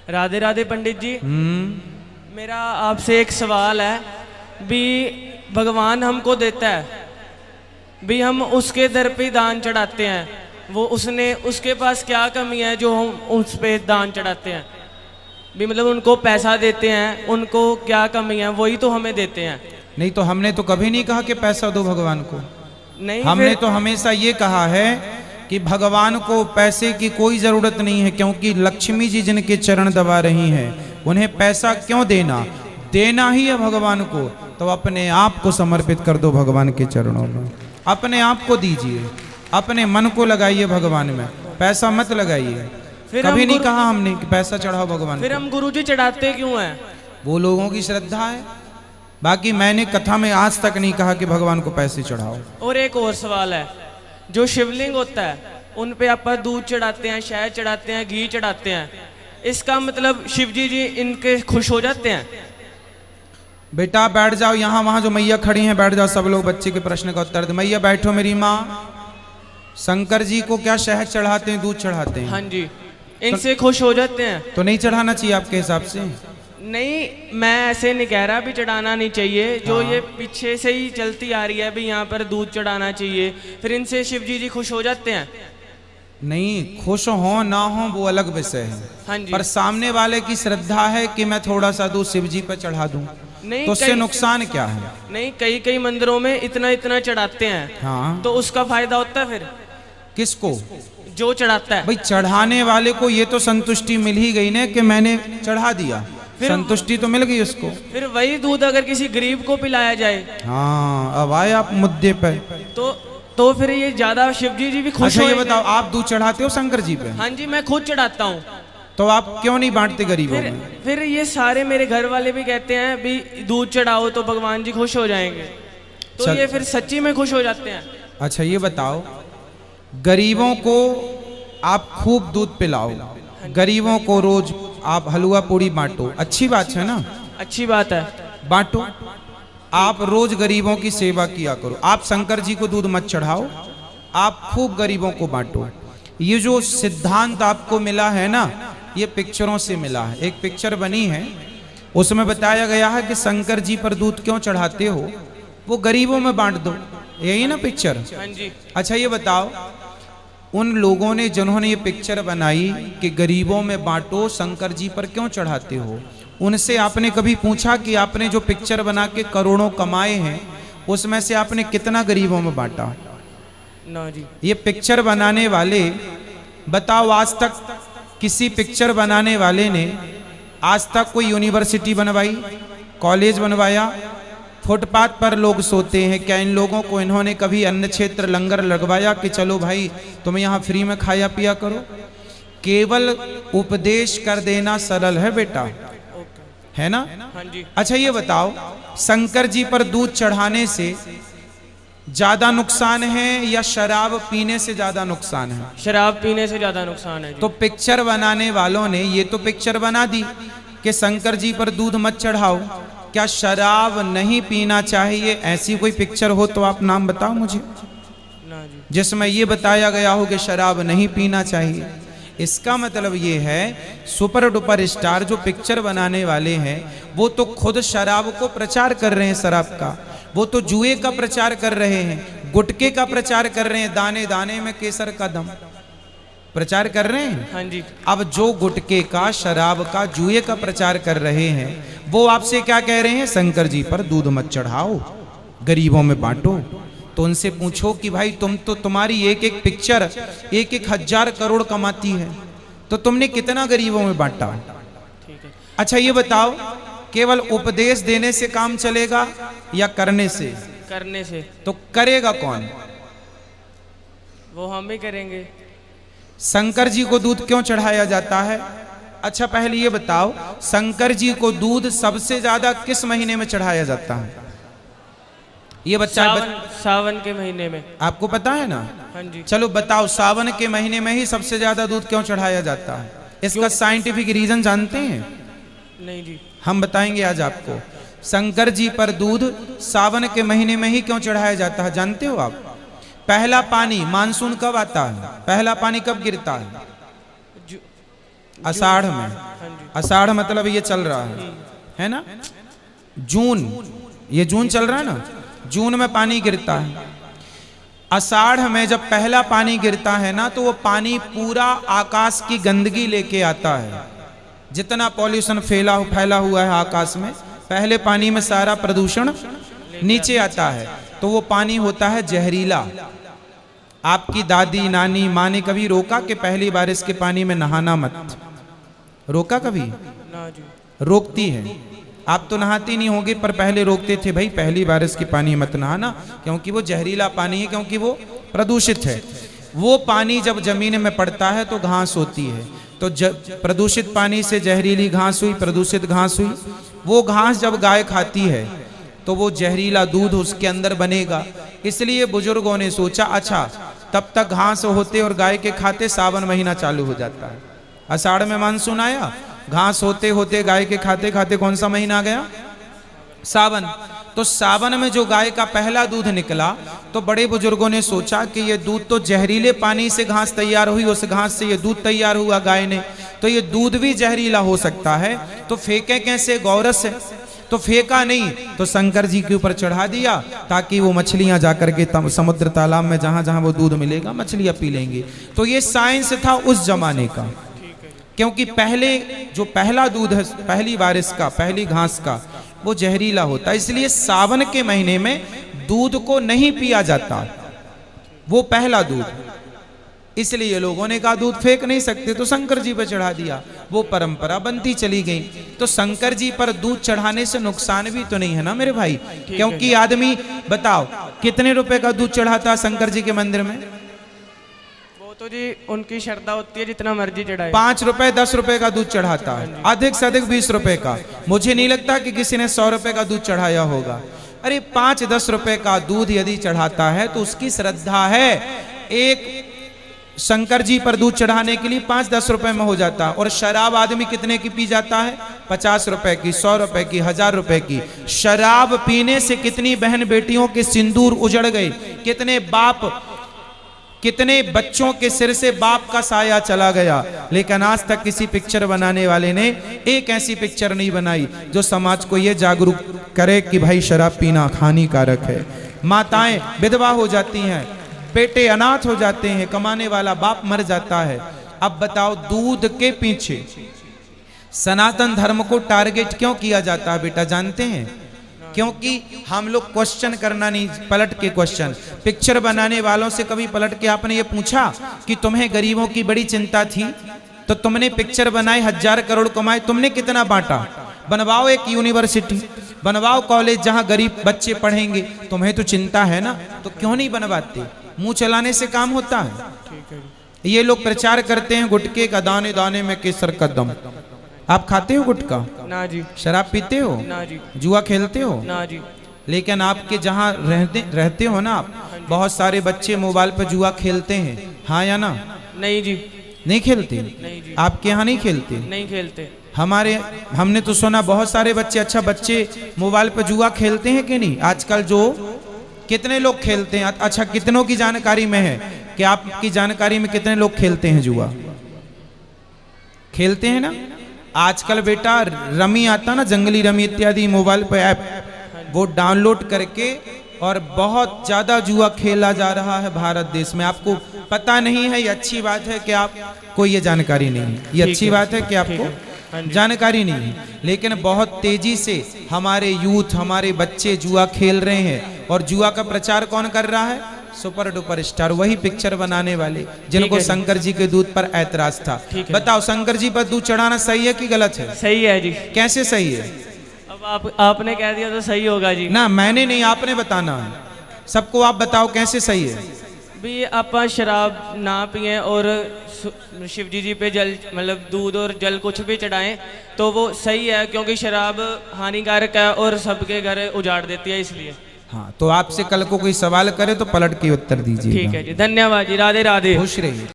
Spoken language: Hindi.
राधे राधे पंडित जी। मेरा आपसे एक सवाल है भी, भगवान हमको देता है भी, हम उसके दर पे दान चढ़ाते हैं, वो उसके पास क्या कमी है जो हम उस पे दान चढ़ाते हैं भी, मतलब उनको पैसा देते हैं, उनको क्या कमी है, वही तो हमें देते हैं। नहीं तो हमने तो कभी नहीं कहा कि पैसा दो भगवान को। नहीं, हमने तो हमेशा ये कहा है कि भगवान को पैसे की कोई जरूरत नहीं है, क्योंकि लक्ष्मी जी जिनके चरण दबा रही हैं, उन्हें पैसा क्यों देना, देना ही है भगवान को। तो अपने आप को समर्पित कर दो भगवान के चरणों में, अपने आप को दीजिए, अपने मन को लगाइए भगवान में, पैसा मत लगाइए। कभी नहीं कहा हमने कि पैसा चढ़ाओ भगवान। फिर हम गुरुजी चढ़ाते क्यों हैं? वो लोगों की श्रद्धा है, बाकी मैंने कथा में आज तक नहीं कहा कि भगवान को पैसे चढ़ाओ। और एक और सवाल है, जो शिवलिंग होता है उन पे आप दूध चढ़ाते हैं, शहद चढ़ाते हैं, घी चढ़ाते हैं, इसका मतलब शिवजी जी इनके खुश हो जाते हैं? बेटा बैठ जाओ, यहाँ वहां जो मैया खड़ी हैं बैठ जाओ, सब लोग बच्चे के प्रश्न का उत्तर दे। मैया बैठो मेरी माँ। शंकर जी को क्या शहद चढ़ाते हैं, दूध चढ़ाते हैं? हाँ जी, इनसे खुश हो जाते हैं। तो नहीं चढ़ाना चाहिए आपके हिसाब से? नहीं, मैं ऐसे नहीं कह रहा भी चढ़ाना नहीं चाहिए, जो ये पीछे से ही चलती आ रही है भी यहाँ पर दूध चढ़ाना चाहिए, फिर इनसे शिवजी जी खुश हो जाते हैं? नहीं, खुश हो ना हो वो अलग विषय है। हाँ जी। पर सामने वाले की श्रद्धा है कि मैं थोड़ा सा दूध शिव जी पर चढ़ा दूं, तो उससे नुकसान क्या है? नहीं, कई कई मंदिरों में इतना इतना चढ़ाते हैं। हाँ, तो उसका फायदा होता है फिर किसको? जो चढ़ाता है। भाई चढ़ाने वाले को ये तो संतुष्टि मिल ही गई ना कि मैंने चढ़ा दिया, संतुष्टि तो मिल गई उसको। फिर वही दूध अगर किसी गरीब को पिलाया जाए, हाँ अब आए आप मुद्दे पे, तो फिर ये ज्यादा शिवजी जी भी खुश। अच्छा ये बताओ, आप दूध चढ़ाते हो शंकर जी पे? हाँ जी, मैं खुद चढ़ाता हूँ। तो आप क्यों नहीं बांटते गरीबों में? फिर ये सारे मेरे घर वाले भी कहते हैं भी दूध चढ़ाओ तो भगवान जी खुश हो जाएंगे, तो ये फिर सच्ची में खुश हो जाते हैं। अच्छा ये बताओ, गरीबों को आप खूब दूध पिलाओ, गरीबों को रोज आप हलवा पूड़ी बांटो, अच्छी बात है ना? अच्छी बात है, बांटो। आप रोज गरीबों की सेवा किया करो। आप शंकर जी को दूध मत चढ़ाओ, आप खूब गरीबों को बांटो। ये जो सिद्धांत आपको मिला है ना, ये पिक्चरों से मिला है। एक पिक्चर बनी है, उसमें बताया गया है कि शंकर जी पर दूध क्यों चढ़ाते हो, वो गरीबों में बांट दो, यही ना पिक्चर? हाँ जी। अच्छा ये बताओ, उन लोगों ने जिन्होंने ये पिक्चर बनाई कि गरीबों में बांटो, शंकर जी पर क्यों चढ़ाते हो, उनसे आपने कभी पूछा कि आपने जो पिक्चर बना के करोड़ों कमाए हैं, उसमें से आपने कितना गरीबों में बांटा? ना जी। ये पिक्चर बनाने वाले, बताओ आज तक किसी पिक्चर बनाने वाले ने आज तक कोई यूनिवर्सिटी बनवाई, कॉलेज बनवाया? फुटपाथ पर लोग सोते हैं, क्या इन लोगों को इन्होंने कभी अन्न क्षेत्र लंगर लगवाया कि चलो भाई तुम यहाँ फ्री में खाया पिया करो? केवल उपदेश कर देना सरल है बेटा, है ना? हाँ जी। अच्छा ये बताओ, शंकर जी पर दूध चढ़ाने से ज्यादा नुकसान है या शराब पीने से ज्यादा नुकसान है? शराब पीने से ज्यादा नुकसान है जी। तो पिक्चर बनाने वालों ने ये तो पिक्चर बना दी कि शंकर जी पर दूध मत चढ़ाओ, क्या शराब नहीं पीना चाहिए? ऐसी कोई पिक्चर हो तो आप नाम बताओ मुझे, ना जी, जिसमें ये बताया गया हो कि शराब नहीं पीना चाहिए। इसका मतलब ये है, सुपर डुपर स्टार जो पिक्चर बनाने वाले हैं वो तो खुद शराब को प्रचार कर रहे हैं, शराब का, वो तो जुए का प्रचार कर रहे हैं, गुटके का प्रचार कर रहे हैं, दाने दाने में केसर का दम प्रचार कर रहे हैं। हाँ जी। अब जो गुटके का, शराब का, जुए का प्रचार कर रहे हैं, वो आपसे क्या कह रहे हैं? शंकर जी पर दूध मत चढ़ाओ, गरीबों में बांटो। तो उनसे पूछो कि भाई तुम्हारी एक एक पिक्चर 1,000 करोड़ कमाती है, तो तुमने कितना गरीबों में बांटा? ठीक है। अच्छा ये बताओ, केवल उपदेश देने से काम चलेगा या करने से? करने से। तो करेगा कौन? वो हम ही करेंगे। शंकर जी को दूध क्यों चढ़ाया जाता है? अच्छा पहले ये बताओ, शंकर जी को दूध सबसे ज्यादा किस महीने में चढ़ाया जाता है? ये बच्चा सावन के महीने में। आपको पता है ना? हाँ जी। चलो बताओ, सावन के महीने में ही सबसे ज्यादा दूध क्यों चढ़ाया जाता है? इसका साइंटिफिक रीजन जानते हैं? नहीं जी। हम बताएंगे आज आपको। शंकर जी पर दूध सावन के महीने में ही क्यों चढ़ाया जाता है जानते हो आप? पहला पानी मानसून कब आता है? पहला पानी कब गिरता है? आषाढ़ में। हाँ जी। आषाढ़ मतलब ये चल रहा है ना। जून, ये जून चल रहा है ना, जून में पानी गिरता है। आषाढ़ में जब पहला पानी गिरता है ना, तो वो पानी पूरा आकाश की गंदगी लेके आता है। जितना पॉल्यूशन फैला हुआ है आकाश में, पहले पानी में सारा प्रदूषण नीचे आता है, तो वो पानी होता है जहरीला। आपकी दादी नानी माँ ने कभी रोका कि पहली बारिश के पानी में नहाना मत? रोका कभी? ना जी। रोकती है। आप तो नहाती नहीं होगी, पर पहले रोकते थे, भाई पहली बारिश के पानी मत नहाना, क्योंकि वो जहरीला पानी है, क्योंकि वो प्रदूषित है। वो पानी जब जमीन में पड़ता है तो घास होती है, तो प्रदूषित पानी से जहरीली घास हुई, प्रदूषित घास हुई। वो घास जब गाय खाती है तो वो जहरीला दूध उसके अंदर बनेगा। इसलिए बुजुर्गों ने सोचा, अच्छा तब तक घास होते और गाय के खाते सावन महीना चालू हो जाता है। आषाढ़ में मानसून आया, घास होते होते गाय के खाते खाते कौन सा महीना आ गया? सावन। तो सावन में जो गाय का पहला दूध निकला, तो बड़े बुजुर्गों ने सोचा कि ये दूध तो जहरीले पानी से घास तैयार हुई, उस घास से ये दूध तैयार हुआ गाय ने, तो ये दूध भी जहरीला हो सकता है, तो फेंके कैसे? गौरस है। तो फेंका नहीं, तो शंकर जी के ऊपर चढ़ा दिया, ताकि वो मछलियां जाकर के समुद्र तालाब में जहां जहां वो दूध मिलेगा मछलियां पी लेंगी। तो ये साइंस था उस जमाने का, क्योंकि पहले जो पहला दूध है पहली बारिश का, पहली घास का, वो जहरीला होता है। इसलिए सावन के महीने में दूध को नहीं पिया जाता, वो पहला दूध। इसलिए लोगों ने कहा दूध फेंक नहीं सकते, तो शंकर जी पर चढ़ा दिया। वो परंपरा बनती चली गई। तो शंकर जी पर दूध चढ़ाने से नुकसान भी तो नहीं है ना मेरे भाई, क्योंकि आदमी बताओ कितने रुपए का दूध चढ़ाता शंकर जी के मंदिर में? तो जी उनकी श्रद्धा होती है, जितना मर्जी चढ़ाए। 5 रुपए 10 रुपए का दूध चढ़ाता है, अधिक से अधिक 20 रुपए का। मुझे नहीं लगता कि किसी ने 100 रुपए का दूध चढ़ाया होगा। अरे 5-10 रुपए का दूध यदि चढ़ाता है तो उसकी श्रद्धा है। एक शंकर जी पर दूध चढ़ाने के लिए 5-10 रुपए में हो जाता। और शराब आदमी कितने की पी जाता है? 50 रुपए की, 100 रुपए की, 1000 रुपए की। शराब पीने से कितनी बहन बेटियों के सिंदूर उजड़ गए, कितने बाप, कितने बच्चों के सिर से बाप का साया चला गया। लेकिन आज तक किसी पिक्चर बनाने वाले ने एक ऐसी पिक्चर नहीं बनाई जो समाज को यह जागरूक करे कि भाई शराब पीना हानिकारक है। माताएं विधवा हो जाती हैं, बेटे अनाथ हो जाते हैं, कमाने वाला बाप मर जाता है। अब बताओ दूध के पीछे सनातन धर्म को टारगेट क्यों किया जाता है बेटा, जानते हैं? क्योंकि हम लोग क्वेश्चन करना नहीं, पलट के क्वेश्चन। पिक्चर बनाने वालों से कभी पलट के आपने ये पूछा कि तुम्हें गरीबों की बड़ी चिंता थी, तो तुमने पिक्चर बनाई, 1000 करोड़ कमाए, तुमने कितना बांटा? बनवाओ एक यूनिवर्सिटी, बनवाओ कॉलेज जहां गरीब बच्चे पढ़ेंगे। तुम्हें तो चिंता है ना, तो क्यों नहीं बनवाते? मुंह चलाने से काम होता है। ये लोग प्रचार करते हैं गुटके का, दाने दाने में केसर का दम। आप खाते हो गुटखा? ना जी। शराब पीते हो? ना जी। जुआ खेलते हो? ना जी। लेकिन आपके जहाँ रहते हो ना आप, बहुत सारे बच्चे मोबाइल पर जुआ खेलते हैं, हाँ या ना? नहीं जी। नहीं खेलते? नहीं जी। आपके यहाँ नहीं खेलते? नहीं खेलते। हमने तो सुना बहुत सारे बच्चे, अच्छा बच्चे मोबाइल पर जुआ खेलते हैं कि नहीं आजकल? जो कितने लोग खेलते हैं? अच्छा कितनों की जानकारी में है कि आपकी जानकारी में कितने लोग खेलते हैं जुआ? खेलते हैं ना? आजकल बेटा रमी आता ना, जंगली रमी इत्यादि मोबाइल पर ऐप, वो डाउनलोड करके और बहुत ज्यादा जुआ खेला जा रहा है भारत देश में। आपको पता नहीं है, ये अच्छी बात है कि आपको ये जानकारी नहीं है, ये अच्छी बात है कि आपको जानकारी नहीं है। लेकिन बहुत तेजी से हमारे यूथ, हमारे बच्चे जुआ खेल रहे हैं। और जुआ का प्रचार कौन कर रहा है? सुपर डुपर स्टार, वही पिक्चर बनाने वाले जिनको शंकर जी के दूध पर ऐतराज था। बताओ शंकर जी पर दूध चढ़ाना सही है कि गलत है? सही है जी। कैसे सही है? अब आपने कह दिया तो सही होगा जी। ना मैंने नहीं, आपने बताना है सबको। आप बताओ कैसे सही है? भी आप शराब ना पिए और शिव जी पे जल, मतलब दूध और जल कुछ भी चढ़ाएं तो वो सही है, क्योंकि शराब हानिकारक है और सबके घर उजाड़ देती है, इसलिए। हाँ, तो आपसे कल को कोई सवाल करे तो पलट के उत्तर दीजिए। ठीक है जी, धन्यवाद जी, राधे राधे, खुश रहिए।